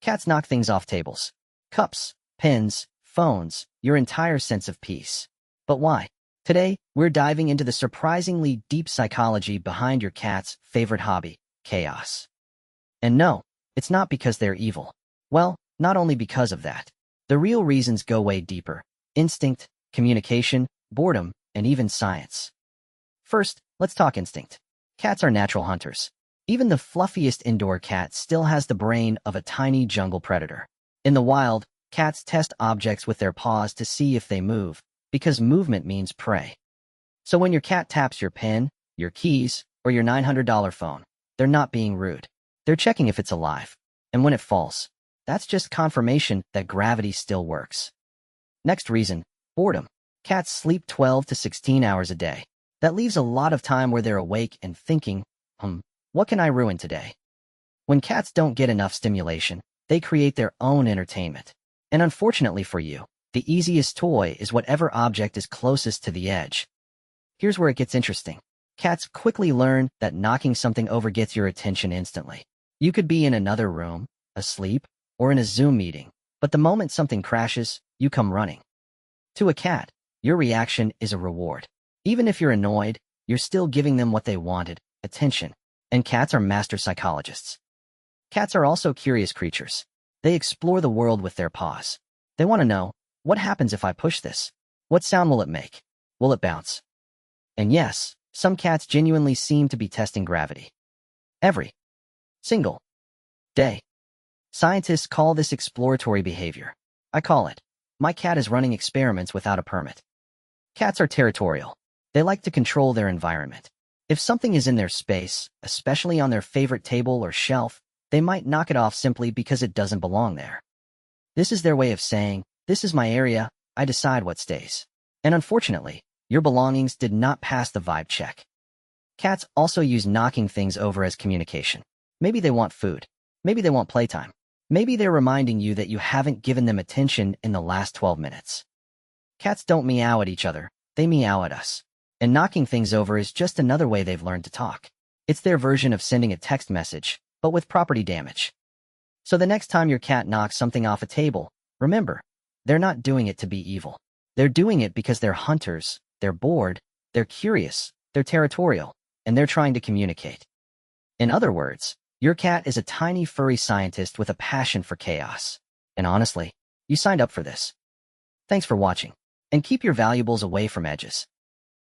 Cats knock things off tables. Cups, pens, phones, your entire sense of peace. But why? Today, we're diving into the surprisingly deep psychology behind your cat's favorite hobby, chaos. And no, it's not because they're evil. Well, not only because of that. The real reasons go way deeper. Instinct, communication, boredom, and even science. First, let's talk instinct. Cats are natural hunters. Even the fluffiest indoor cat still has the brain of a tiny jungle predator. In the wild, cats test objects with their paws to see if they move, because movement means prey. So when your cat taps your pen, your keys, or your $900 phone, they're not being rude. They're checking if it's alive. And when it falls, that's just confirmation that gravity still works. Next reason, boredom. Cats sleep 12 to 16 hours a day. That leaves a lot of time where they're awake and thinking, what can I ruin today? When cats don't get enough stimulation, they create their own entertainment. And unfortunately for you, the easiest toy is whatever object is closest to the edge. Here's where it gets interesting. Cats quickly learn that knocking something over gets your attention instantly. You could be in another room, asleep, or in a Zoom meeting, but the moment something crashes, you come running. To a cat, your reaction is a reward. Even if you're annoyed, you're still giving them what they wanted, attention. And cats are master psychologists. Cats are also curious creatures. They explore the world with their paws. They want to know, what happens if I push this? What sound will it make? Will it bounce? And yes, some cats genuinely seem to be testing gravity. Every single day. Scientists call this exploratory behavior. I call it, my cat is running experiments without a permit. Cats are territorial. They like to control their environment. If something is in their space, especially on their favorite table or shelf, they might knock it off simply because it doesn't belong there. This is their way of saying, this is my area, I decide what stays. And unfortunately, your belongings did not pass the vibe check. Cats also use knocking things over as communication. Maybe they want food. Maybe they want playtime. Maybe they're reminding you that you haven't given them attention in the last 12 minutes. Cats don't meow at each other, they meow at us. And knocking things over is just another way they've learned to talk. It's their version of sending a text message, but with property damage. So the next time your cat knocks something off a table, remember, they're not doing it to be evil. They're doing it because they're hunters, they're bored, they're curious, they're territorial, and they're trying to communicate. In other words, your cat is a tiny furry scientist with a passion for chaos. And honestly, you signed up for this. Thanks for watching. And keep your valuables away from edges.